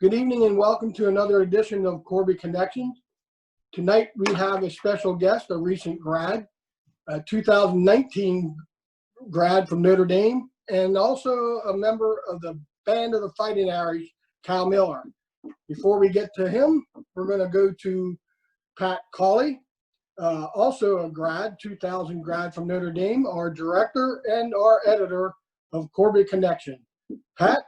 Good evening and welcome to another edition of Corby Connections. Tonight we have a special guest, a recent grad, a 2019 grad from Notre Dame, and also a member of the Band of the Fighting Irish, Kyle Miller. Before we get to him, we're going to go to Pat Cawley, also a grad, 2000 grad from Notre Dame, our director and our editor of Corby Connection. Pat?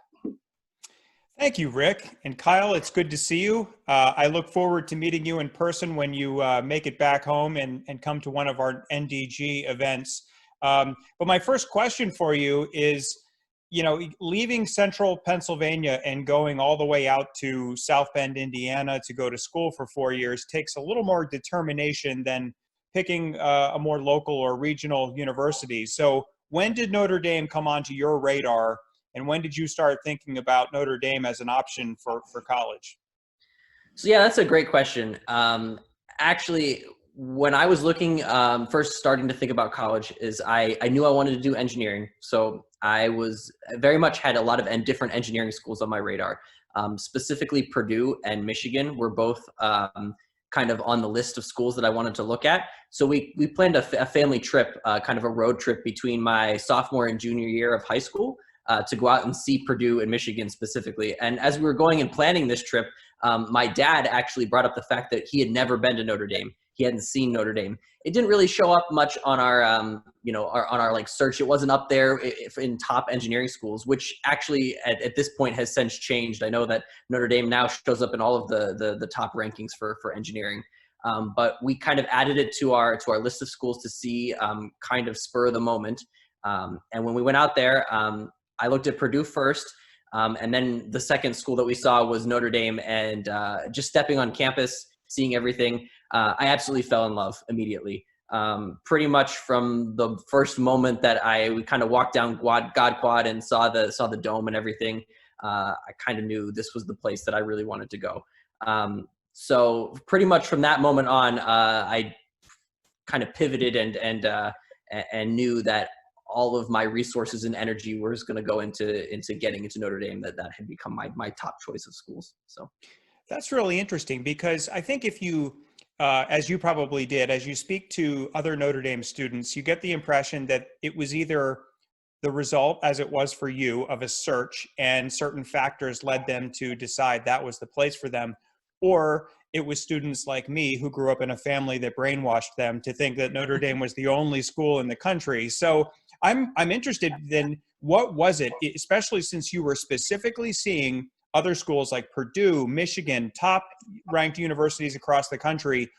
Thank you, Rick. And Kyle, it's good to see you. I look forward to meeting you in person when you make it back home and come to one of our NDG events. But my first question for you is, leaving central Pennsylvania and going all the way out to South Bend, Indiana to go to school for 4 years takes a little more determination than picking a more local or regional university. So when did Notre Dame come onto your radar? And when did you start thinking about Notre Dame as an option for college? So yeah, that's a great question. Actually, when I was looking, first starting to think about college is I knew I wanted to do engineering. So I very much had a lot of different engineering schools on my radar. Specifically Purdue and Michigan were both kind of on the list of schools that I wanted to look at. So we planned a family trip, kind of a road trip between my sophomore and junior year of high school. To go out and see Purdue and Michigan specifically. And as we were going and planning this trip, my dad actually brought up the fact that he had never been to Notre Dame. He hadn't seen Notre Dame. It didn't really show up much on our, on our like search. It wasn't up there in top engineering schools, which actually at this point has since changed. I know that Notre Dame now shows up in all of the top rankings for engineering. But we kind of added it to our list of schools to see, kind of spur of the moment. And when we went out there, I looked at Purdue first, and then the second school that we saw was Notre Dame, and just stepping on campus, seeing everything, I absolutely fell in love immediately. Pretty much from the first moment that we kind of walked down God Quad and saw the dome and everything, I kind of knew this was the place that I really wanted to go. So pretty much from that moment on, I kind of pivoted and knew that all of my resources and energy was going to go into getting into Notre Dame. That had become my top choice of schools. So that's really interesting, because I think if you, as you probably did, as you speak to other Notre Dame students, you get the impression that it was either the result, as it was for you, of a search and certain factors led them to decide that was the place for them, or it was students like me who grew up in a family that brainwashed them to think that Notre Dame was the only school in the country. So I'm interested then, what was it, especially since you were specifically seeing other schools like Purdue, Michigan, top ranked universities across the country,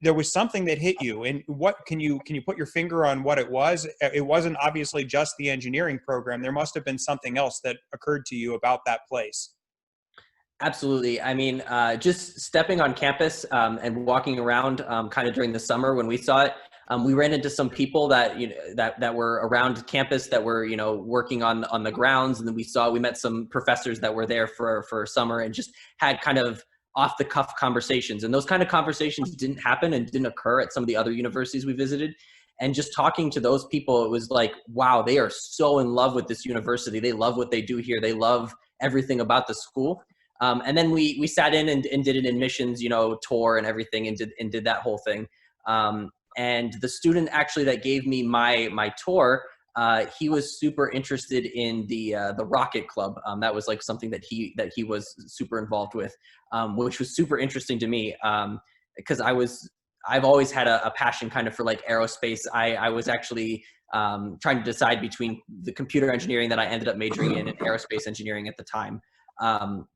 there was something that hit you. And what can you put your finger on what it was? It wasn't obviously just the engineering program. There must have been something else that occurred to you about that place. Absolutely. I mean, just stepping on campus and walking around kind of during the summer when we saw it, we ran into some people that that were around campus that were working on the grounds, and then we met some professors that were there for summer and just had kind of off the cuff conversations. And those kind of conversations didn't happen and didn't occur at some of the other universities we visited. And just talking to those people, it was like, wow, they are so in love with this university. They love what they do here. They love everything about the school. And then we sat in and did an admissions, tour and everything, and did that whole thing. And the student actually that gave me my tour, he was super interested in the Rocket Club. That was like something that he was super involved with, which was super interesting to me, because I've always had a passion kind of for like aerospace. I was actually trying to decide between the computer engineering that I ended up majoring in and aerospace engineering at the time.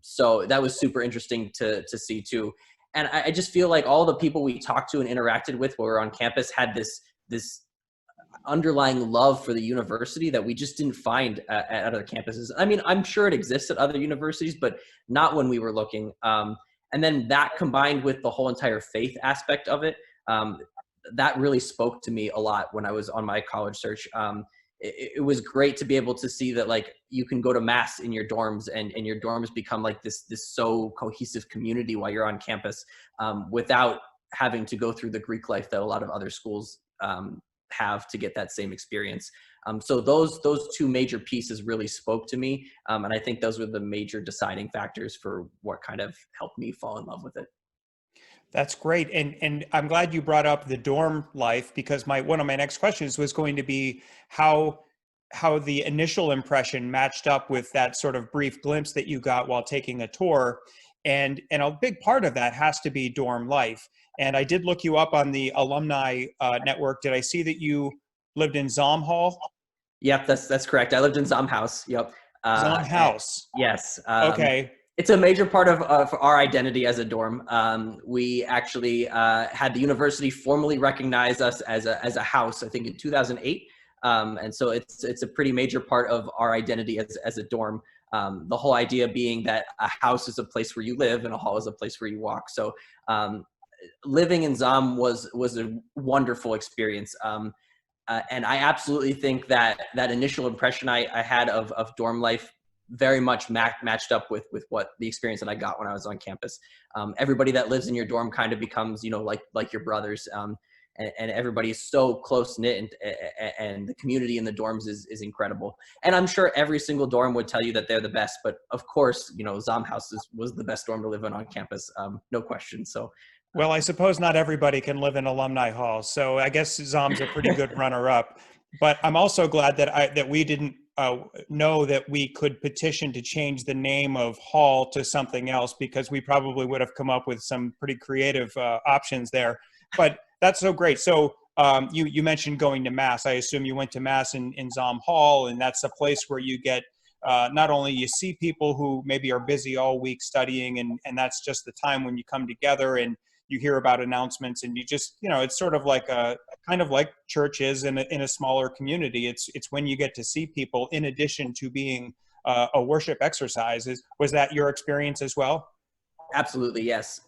So that was super interesting to see too. And I just feel like all the people we talked to and interacted with while we were on campus had this underlying love for the university that we just didn't find at other campuses. I mean, I'm sure it exists at other universities, but not when we were looking. And then that combined with the whole entire faith aspect of it, that really spoke to me a lot when I was on my college search. It was great to be able to see that like you can go to mass in your dorms and your dorms become like this so cohesive community while you're on campus, without having to go through the Greek life that a lot of other schools have to get that same experience. So those two major pieces really spoke to me. And I think those were the major deciding factors for what kind of helped me fall in love with it. That's great. And I'm glad you brought up the dorm life, because one of my next questions was going to be how the initial impression matched up with that sort of brief glimpse that you got while taking a tour. And a big part of that has to be dorm life. And I did look you up on the alumni network. Did I see that you lived in Zahm Hall? Yep, that's correct. I lived in Zahm House. Yep. Zahm House. Yes. Okay. It's a major part of our identity as a dorm. We actually had the university formally recognize us as a house, I think in 2008. And so it's a pretty major part of our identity as a dorm. The whole idea being that a house is a place where you live and a hall is a place where you walk. So living in Zahm was a wonderful experience. And I absolutely think that initial impression I had of dorm life very much matched up with what the experience that I got when I was on campus. Everybody that lives in your dorm kind of becomes, like your brothers. And everybody is so close knit, and the community in the dorms is incredible. And I'm sure every single dorm would tell you that they're the best, but of course, Zahm House was the best dorm to live in on campus. No question. So. Well, I suppose not everybody can live in alumni halls, so I guess Zahm's a pretty good runner-up. But I'm also glad that we didn't know that we could petition to change the name of hall to something else, because we probably would have come up with some pretty creative options there. But that's so great. So you mentioned going to Mass. I assume you went to Mass in Zahm Hall, and that's a place where you get not only you see people who maybe are busy all week studying, and that's just the time when you come together and you hear about announcements, and you just, it's sort of like kind of like church is in a smaller community. It's when you get to see people in addition to being a worship exercise. Was that your experience as well? Absolutely, yes.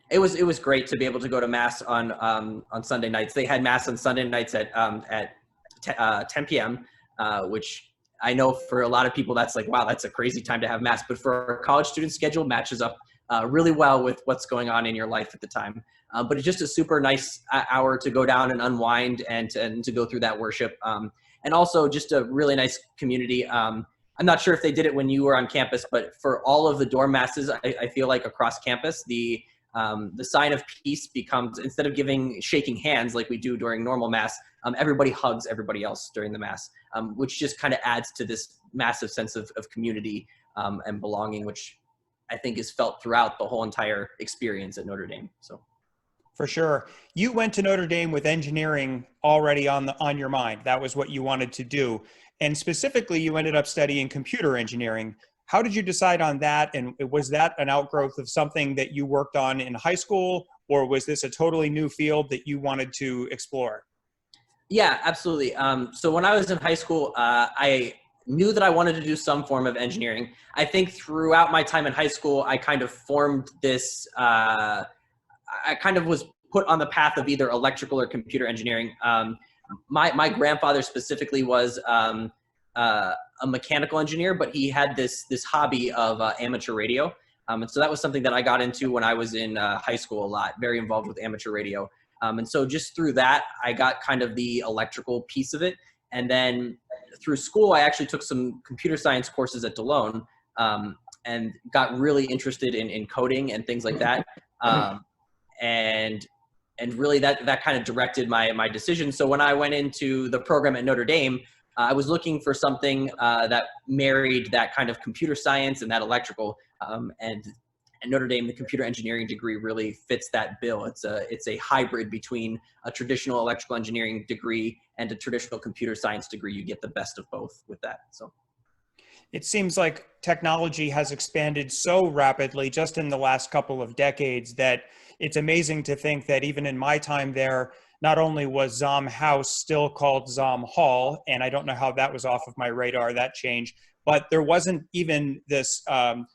It was great to be able to go to Mass on Sunday nights. They had Mass on Sunday nights at 10 p.m., which I know for a lot of people that's like, wow, that's a crazy time to have Mass. But for a college student schedule, matches up really well with what's going on in your life at the time. But it's just a super nice hour to go down and unwind and to go through that worship. And also just a really nice community. I'm not sure if they did it when you were on campus, but for all of the dorm masses, I feel like across campus, the sign of peace becomes, instead of shaking hands like we do during normal Mass, everybody hugs everybody else during the Mass, which just kind of adds to this massive sense of community and belonging, which I think is felt throughout the whole entire experience at Notre Dame. So, for sure, you went to Notre Dame with engineering already on your mind. That was what you wanted to do, and specifically, you ended up studying computer engineering. How did you decide on that? And was that an outgrowth of something that you worked on in high school, or was this a totally new field that you wanted to explore? Yeah, absolutely. So when I was in high school, I knew that I wanted to do some form of engineering. I think throughout my time in high school, I kind of formed this, I kind of was put on the path of either electrical or computer engineering. My grandfather specifically was a mechanical engineer, but he had this hobby of amateur radio. And so that was something that I got into when I was in high school a lot, very involved with amateur radio. And so just through that, I got kind of the electrical piece of it. And then through school, I actually took some computer science courses at Delone and got really interested in coding and things like that. And really that kind of directed my decision. So when I went into the program at Notre Dame, I was looking for something that married that kind of computer science and that electrical. And Notre Dame, the computer engineering degree really fits that bill. It's a hybrid between a traditional electrical engineering degree and a traditional computer science degree. You get the best of both with that. So it seems like technology has expanded so rapidly just in the last couple of decades that it's amazing to think that even in my time there, not only was Zahm House still called Zahm Hall, and I don't know how that was off of my radar, that changed, but there wasn't even this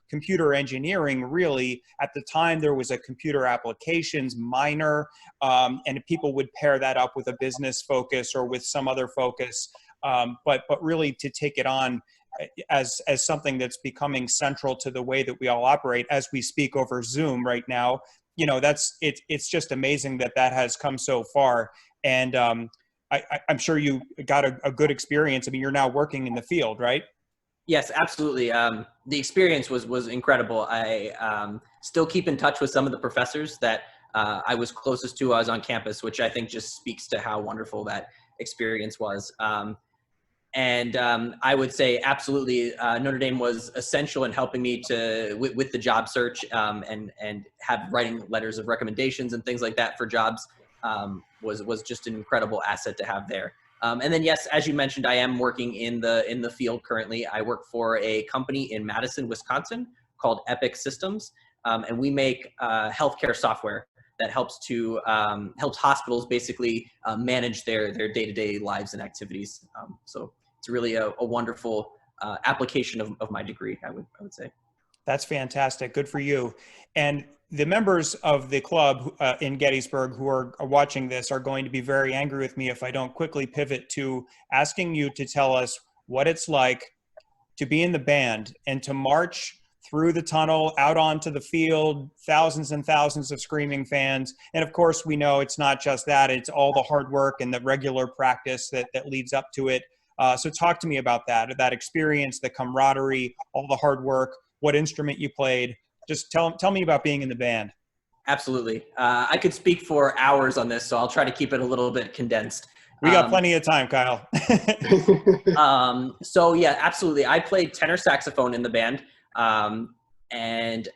computer engineering really. At the time, there was a computer applications minor, and people would pair that up with a business focus or with some other focus. But really to take it on as something that's becoming central to the way that we all operate as we speak over Zoom right now, it's just amazing that has come so far. And I'm sure you got a good experience. I mean, you're now working in the field, right? Yes, absolutely. The experience was incredible. I still keep in touch with some of the professors that I was closest to. I was on campus, which I think just speaks to how wonderful that experience was. And I would say absolutely Notre Dame was essential in helping me with the job search and have writing letters of recommendations and things like that for jobs was just an incredible asset to have there. And then, yes, as you mentioned, I am working in the field currently. I work for a company in Madison, Wisconsin called Epic Systems, and we make healthcare software that helps hospitals basically manage their day-to-day lives and activities. So it's really a wonderful application of my degree, I would say. That's fantastic. Good for you. And the members of the club in Gettysburg who are watching this are going to be very angry with me if I don't quickly pivot to asking you to tell us what it's like to be in the band and to march through the tunnel, out onto the field, thousands and thousands of screaming fans. And of course, we know it's not just that, it's all the hard work and the regular practice that leads up to it. So talk to me about that experience, the camaraderie, all the hard work, what instrument you played. Just tell me about being in the band. Absolutely. I could speak for hours on this, so I'll try to keep it a little bit condensed. We got plenty of time, Kyle. So yeah, absolutely. I played tenor saxophone in the band. And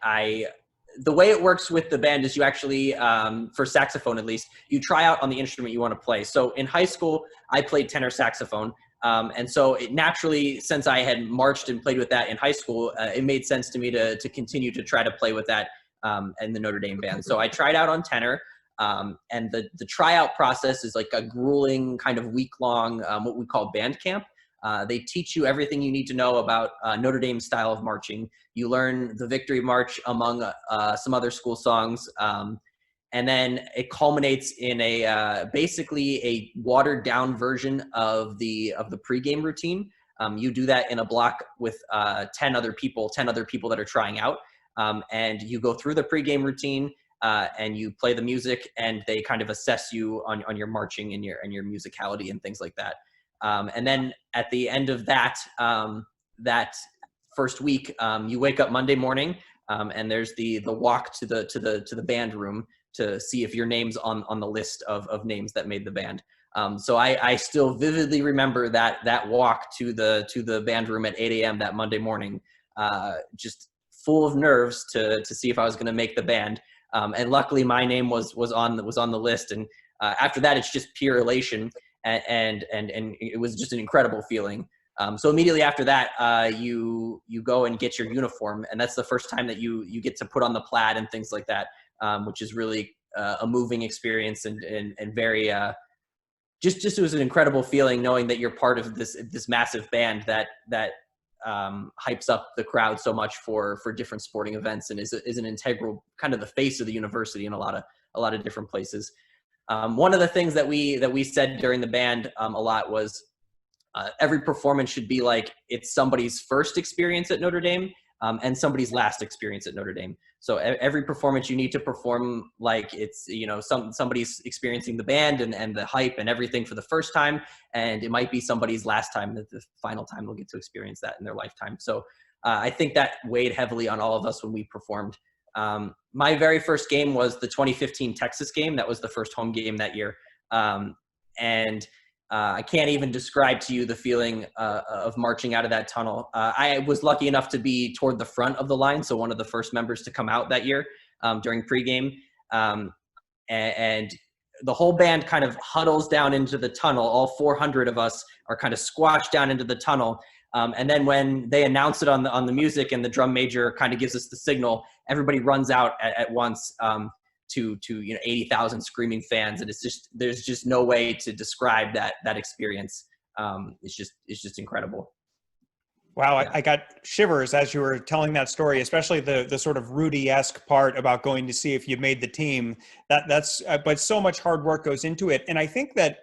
the way it works with the band is you actually, for saxophone at least, you try out on the instrument you want to play. So in high school, I played tenor saxophone. And so it naturally, since I had marched and played with that in high school, it made sense to me to continue to try to play with that in the Notre Dame band. So I tried out on tenor. And the tryout process is like a grueling kind of week-long, what we call band camp. They teach you everything you need to know about Notre Dame style of marching. You learn the Victory March among some other school songs. And then it culminates in basically a watered down version of the pregame routine. You do that in a block with 10 other people that are trying out. And you go through the pregame routine and you play the music, and they kind of assess you on your marching and your musicality and things like that. And then at the end of that first week, you wake up Monday morning, and there's the walk to the band room to see if your name's on the list of names that made the band. So I still vividly remember that walk to the band room at 8 a.m. that Monday morning, just full of nerves to see if I was going to make the band. And luckily my name was on the list. And after that, it's just pure elation. And it was just an incredible feeling. So immediately after that, you go and get your uniform, and that's the first time that you get to put on the plaid and things like that, which is really a moving experience and very just it was an incredible feeling knowing that you're part of this massive band that hypes up the crowd so much for different sporting events and is an integral kind of the face of the university in a lot of different places. One of the things that we said during the band a lot was every performance should be like it's somebody's first experience at Notre Dame and somebody's last experience at Notre Dame. So every performance you need to perform like it's somebody's experiencing the band and the hype and everything for the first time, and it might be somebody's last time, the final time they'll get to experience that in their lifetime. So I think that weighed heavily on all of us when we performed. My very first game was the 2015 Texas game. That was the first home game that year. And I can't even describe to you the feeling of marching out of that tunnel. I was lucky enough to be toward the front of the line, so one of the first members to come out that year during pregame. And the whole band kind of huddles down into the tunnel. All 400 of us are kind of squashed down into the tunnel. And then when they announce it on the music and the drum major kind of gives us the signal, everybody runs out at once to 80,000 screaming fans, and there's just no way to describe that experience. It's just incredible. Wow, Yeah. I got shivers as you were telling that story, especially the sort of Rudy-esque part about going to see if you made the team. But so much hard work goes into it, and I think that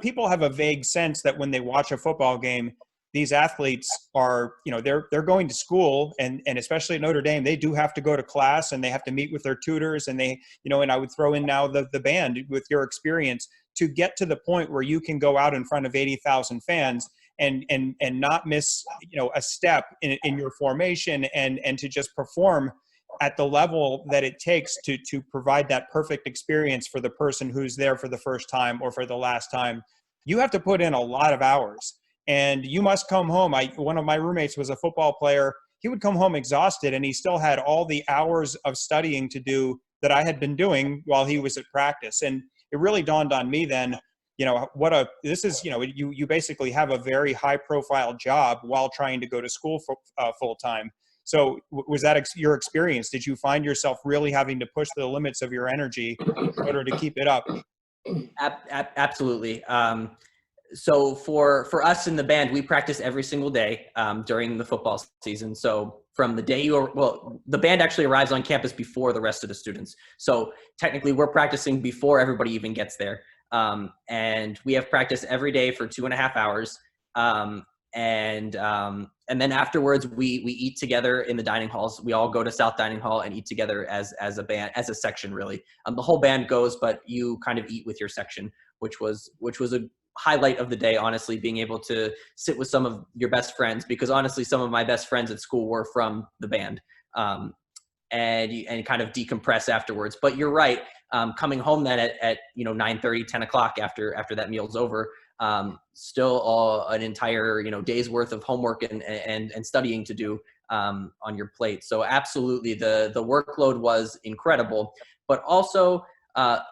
people have a vague sense that when they watch a football game, these athletes are, they're going to school, and especially at Notre Dame, they do have to go to class and they have to meet with their tutors, and they, and I would throw in now the band with your experience to get to the point where you can go out in front of 80,000 fans and not miss, a step in your formation, and to just perform at the level that it takes to provide that perfect experience for the person who's there for the first time or for the last time. You have to put in a lot of hours, and you must come home. One of my roommates was a football player. He would come home exhausted, and he still had all the hours of studying to do that I had been doing while he was at practice. And it really dawned on me then, you basically have a very high profile job while trying to go to school full time. So was that your experience? Did you find yourself really having to push the limits of your energy in order to keep it up? Absolutely. So for us in the band, we practice every single day during the football season. So from the day the band actually arrives on campus before the rest of the students. So technically we're practicing before everybody even gets there. And we have practice every day for 2.5 hours. And then afterwards we eat together in the dining halls. We all go to South Dining Hall and eat together as a band, as a section, really. The whole band goes, but you kind of eat with your section, which was a highlight of the day, honestly, being able to sit with some of your best friends, because honestly, some of my best friends at school were from the band, and kind of decompress afterwards. But you're right. Coming home then at 9:30, 10 o'clock after that meal's over, still an entire, day's worth of homework and studying to do, on your plate. So absolutely the workload was incredible, but also,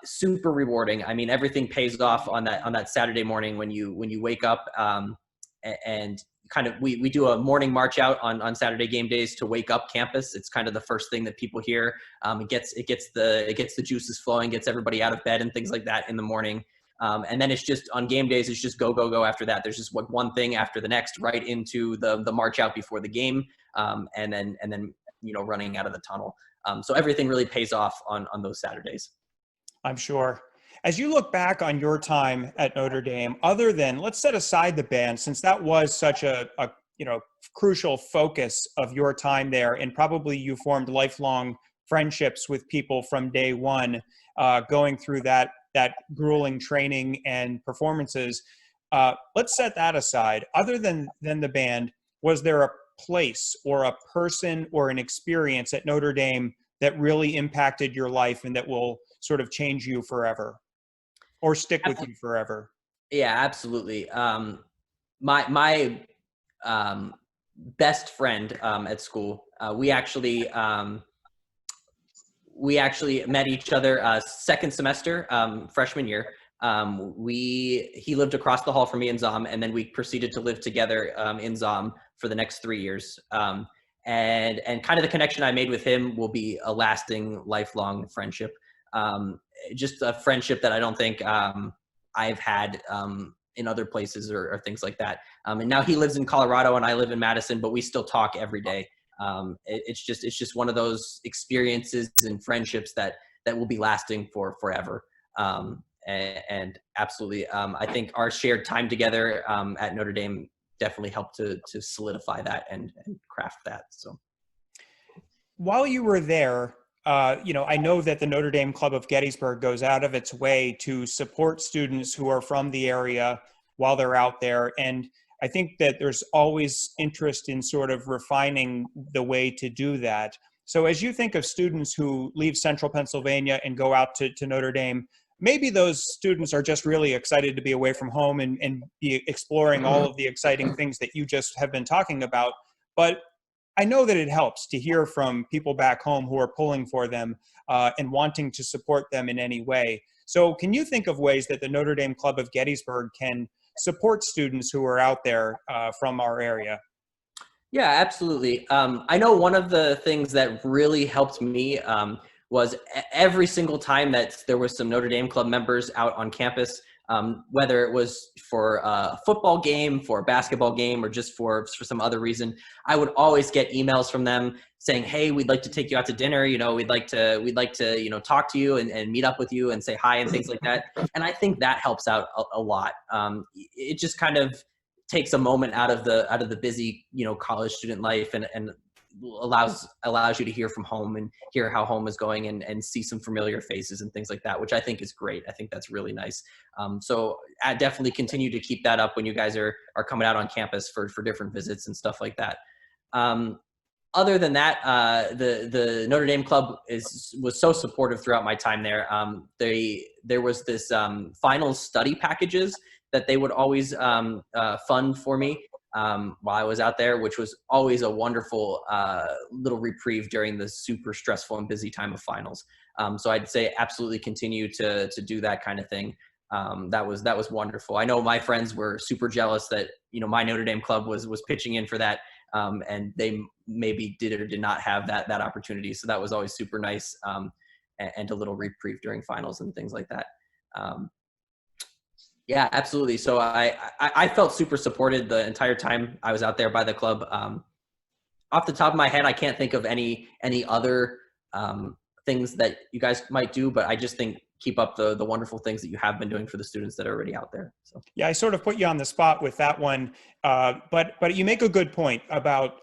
super rewarding. I mean, everything pays off on that Saturday morning when you wake up, and kind of, we do a morning march out on Saturday game days to wake up campus. It's kind of the first thing that people hear. It gets the juices flowing, gets everybody out of bed and things like that in the morning. And then it's just on game days, it's just go after that. There's just one thing after the next, right into the march out before the game. And then, running out of the tunnel. So everything really pays off on those Saturdays. I'm sure. As you look back on your time at Notre Dame, other than, let's set aside the band, since that was such a crucial focus of your time there, and probably you formed lifelong friendships with people from day one, going through that grueling training and performances. Let's set that aside. Other than the band, was there a place or a person or an experience at Notre Dame that really impacted your life and that will sort of change you forever or stick with you forever? Yeah, absolutely. My best friend at school, we actually met each other second semester, freshman year. He lived across the hall from me in Zahm, and then we proceeded to live together in Zahm for the next 3 years. And kind of the connection I made with him will be a lasting, lifelong friendship. Just a friendship that I don't think I've had in other places or things like that. And now he lives in Colorado and I live in Madison, but we still talk every day. It's just one of those experiences and friendships that will be lasting for forever. And absolutely, I think our shared time together at Notre Dame definitely helped to solidify that and craft that. So while you were there, I know that the Notre Dame Club of Gettysburg goes out of its way to support students who are from the area while they're out there. And I think that there's always interest in sort of refining the way to do that. So as you think of students who leave central Pennsylvania and go out to Notre Dame, maybe those students are just really excited to be away from home and be exploring all of the exciting things that you just have been talking about. But I know that it helps to hear from people back home who are pulling for them and wanting to support them in any way. So can you think of ways that the Notre Dame Club of Gettysburg can support students who are out there from our area? Yeah, absolutely. I know one of the things that really helped me was every single time that there was some Notre Dame Club members out on campus, whether it was for a football game, for a basketball game, or just for some other reason, I would always get emails from them saying, "Hey, we'd like to take you out to dinner. We'd like to talk to you and meet up with you and say hi and things like that." And I think that helps out a lot. It just kind of takes a moment out of the busy, college student life, and allows you to hear from home and hear how home is going, and see some familiar faces and things like that, which I think is great. I think that's really nice. So I definitely continue to keep that up when you guys are coming out on campus for different visits and stuff like that. Other than that, the Notre Dame Club was so supportive throughout my time there. There was this final study packages that they would always fund for me while I was out there, which was always a wonderful little reprieve during the super stressful and busy time of finals. So I'd say absolutely continue to do that kind of thing. That was wonderful. I know my friends were super jealous that my Notre Dame Club was pitching in for that. And they maybe did or did not have that opportunity. So that was always super nice, and a little reprieve during finals and things like that. Yeah, absolutely. So I felt super supported the entire time I was out there by the club. Off the top of my head, I can't think of any other things that you guys might do, but I just think keep up the wonderful things that you have been doing for the students that are already out there. So Yeah, I sort of put you on the spot with that one, but you make a good point about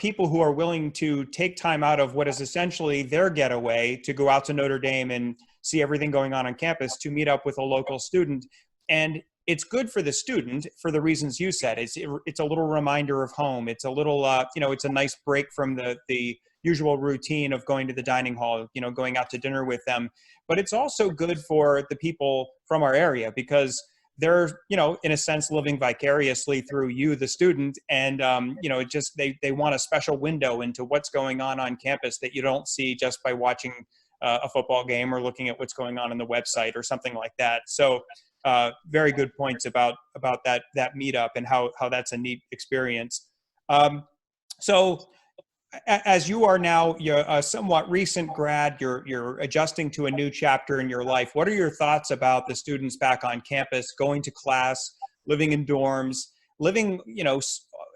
people who are willing to take time out of what is essentially their getaway to go out to Notre Dame and see everything going on campus to meet up with a local student. And it's good for the student for the reasons you said. It's a little reminder of home. It's a little, it's a nice break from the usual routine of going to the dining hall, going out to dinner with them. But it's also good for the people from our area because they're, in a sense, living vicariously through you, the student. And, they want a special window into what's going on campus that you don't see just by watching a football game or looking at what's going on the website or something like that. So very good points about that meetup and how that's a neat experience. So as you are now, you're a somewhat recent grad, you're adjusting to a new chapter in your life. What are your thoughts about the students back on campus, going to class, living in dorms, living,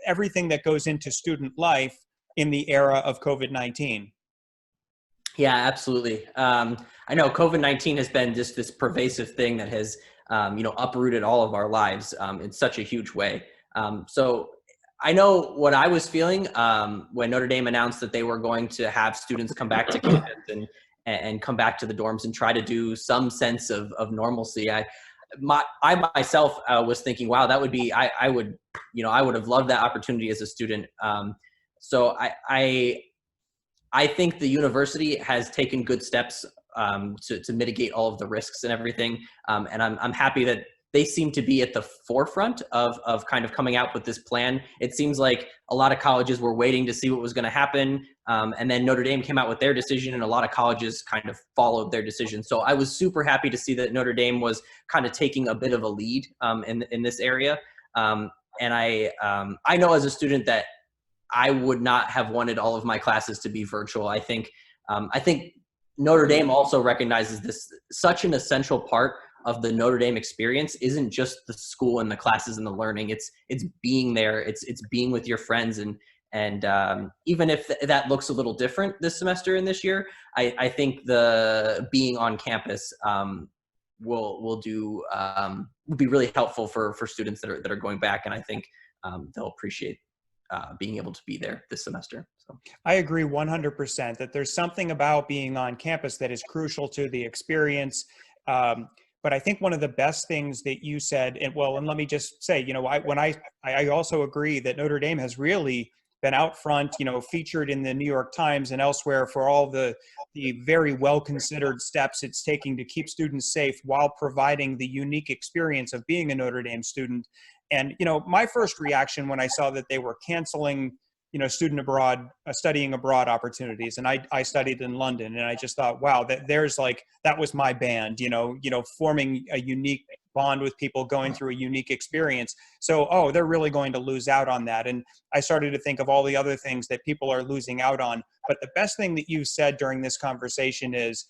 everything that goes into student life in the era of COVID-19? Yeah, absolutely. I know COVID-19 has been just this pervasive thing that has, uprooted all of our lives in such a huge way. So I know what I was feeling when Notre Dame announced that they were going to have students come back to campus and come back to the dorms and try to do some sense of normalcy. I myself was thinking, wow, that would be, I would have loved that opportunity as a student. So I think the university has taken good steps to mitigate all of the risks and everything. And I'm happy that they seem to be at the forefront of kind of coming out with this plan. It seems like a lot of colleges were waiting to see what was going to happen. And then Notre Dame came out with their decision, and a lot of colleges kind of followed their decision. So I was super happy to see that Notre Dame was kind of taking a bit of a lead in this area. And I know as a student that I would not have wanted all of my classes to be virtual. I think Notre Dame also recognizes this. Such an essential part of the Notre Dame experience isn't just the school and the classes and the learning. It's being there. It's being with your friends. And even if that looks a little different this semester and this year, I think the being on campus will be really helpful for students that are going back. And I think they'll appreciate being able to be there this semester. So I agree 100% that there's something about being on campus that is crucial to the experience. But I think one of the best things that you said, and let me just say, I also agree that Notre Dame has really been out front, featured in the New York Times and elsewhere for all the very well-considered steps it's taking to keep students safe while providing the unique experience of being a Notre Dame student. And, my first reaction when I saw that they were canceling, studying abroad opportunities. And I studied in London, and I just thought, wow, that was my band, forming a unique bond with people going through a unique experience. So, they're really going to lose out on that. And I started to think of all the other things that people are losing out on. But the best thing that you said during this conversation is,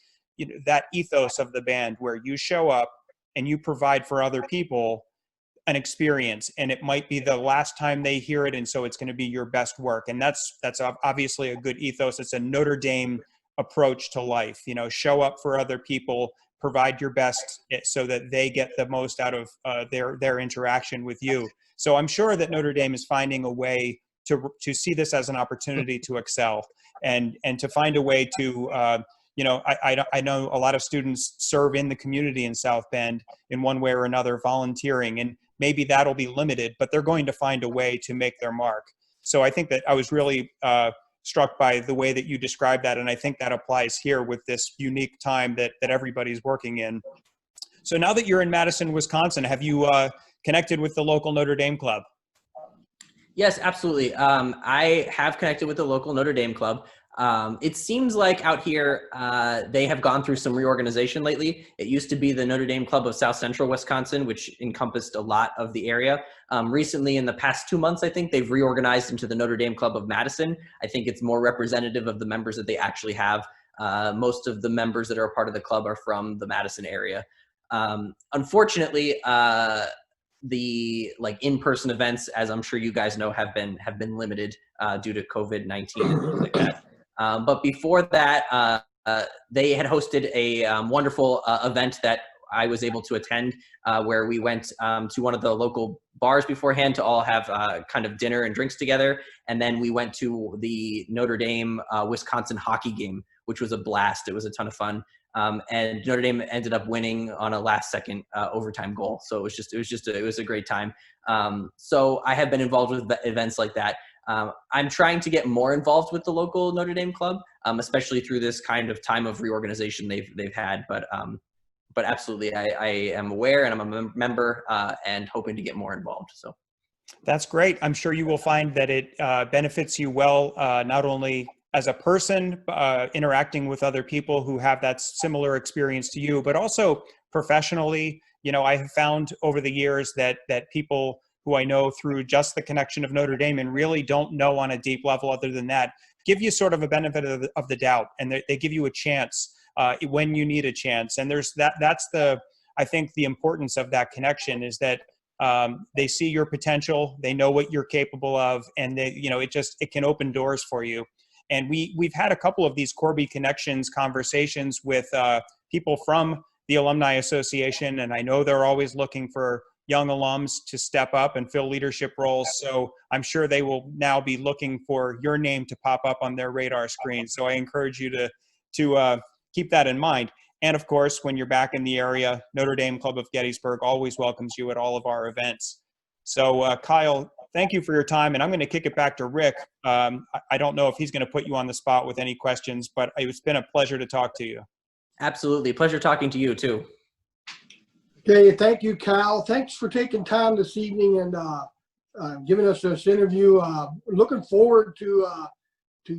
that ethos of the band where you show up and you provide for other people an experience, and it might be the last time they hear it, and so it's going to be your best work. And that's obviously a good ethos. It's a Notre Dame approach to life. Show up for other people, provide your best so that they get the most out of their interaction with you. So I'm sure that Notre Dame is finding a way to see this as an opportunity to excel and to find a way to, I know a lot of students serve in the community in South Bend in one way or another, volunteering, and maybe that'll be limited, but they're going to find a way to make their mark. So I think that I was really struck by the way that you described that, and I think that applies here with this unique time that everybody's working in. So now that you're in Madison, Wisconsin, have you connected with the local Notre Dame club? Yes, absolutely. I have connected with the local Notre Dame club. It seems like out here, they have gone through some reorganization lately. It used to be the Notre Dame Club of South Central Wisconsin, which encompassed a lot of the area. Recently, in the past 2 months, I think they've reorganized into the Notre Dame Club of Madison. I think it's more representative of the members that they actually have. Most of the members that are a part of the club are from the Madison area. Unfortunately, the in-person events, as I'm sure you guys know, have been limited due to COVID-19 and things like that. But before that, they had hosted a wonderful event that I was able to attend, where we went to one of the local bars beforehand to all have kind of dinner and drinks together. And then we went to the Notre Dame Wisconsin hockey game, which was a blast. It was a ton of fun. And Notre Dame ended up winning on a last-second overtime goal. So it was a great time. So I have been involved with events like that. I'm trying to get more involved with the local Notre Dame club, especially through this kind of time of reorganization they've had. But absolutely, I am aware, and I'm a member, and hoping to get more involved. So that's great. I'm sure you will find that it benefits you well, not only as a person, interacting with other people who have that similar experience to you, but also professionally. I have found over the years that people who I know through just the connection of Notre Dame and really don't know on a deep level other than that, give you sort of a benefit of the doubt, and they give you a chance when you need a chance. And that's I think the importance of that connection is that they see your potential, they know what you're capable of, and it can open doors for you. And we've had a couple of these Corby Connections conversations with people from the Alumni Association, and I know they're always looking for young alums to step up and fill leadership roles. So I'm sure they will now be looking for your name to pop up on their radar screen. So I encourage you to keep that in mind. And of course, when you're back in the area, Notre Dame Club of Gettysburg always welcomes you at all of our events. So Kyle, thank you for your time. And I'm going to kick it back to Rick. I don't know if he's going to put you on the spot with any questions, but it's been a pleasure to talk to you. Absolutely. Pleasure talking to you too. Okay, thank you, Cal. Thanks for taking time this evening and giving us this interview. Looking forward to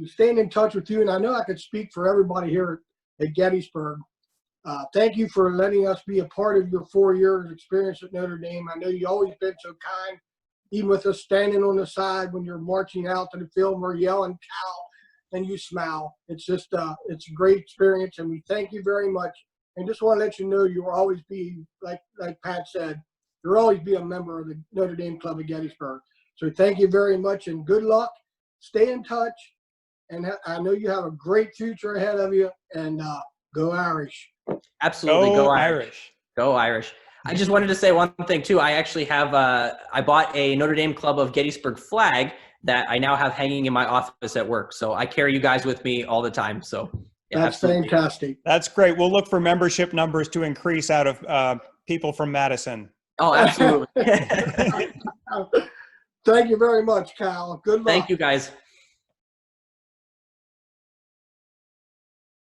staying in touch with you. And I know I could speak for everybody here at Gettysburg. Thank you for letting us be a part of your 4 years experience at Notre Dame. I know you've always been so kind, even with us standing on the side when you're marching out to the field and we're yelling Cal and you smile. It's just, it's a great experience, and we thank you very much. And just want to let you know you will always be, like Pat said, you'll always be a member of the Notre Dame Club of Gettysburg. So thank you very much, and good luck. Stay in touch, and I know you have a great future ahead of you, and go Irish. Absolutely. Go Irish. Go Irish. I just wanted to say one thing too. I actually have, I bought a Notre Dame Club of Gettysburg flag that I now have hanging in my office at work. So I carry you guys with me all the time. So yeah, that's absolutely fantastic. That's great. We'll look for membership numbers to increase out of people from Madison. Oh, absolutely. Thank you very much, Kyle. Good luck. Thank you, guys.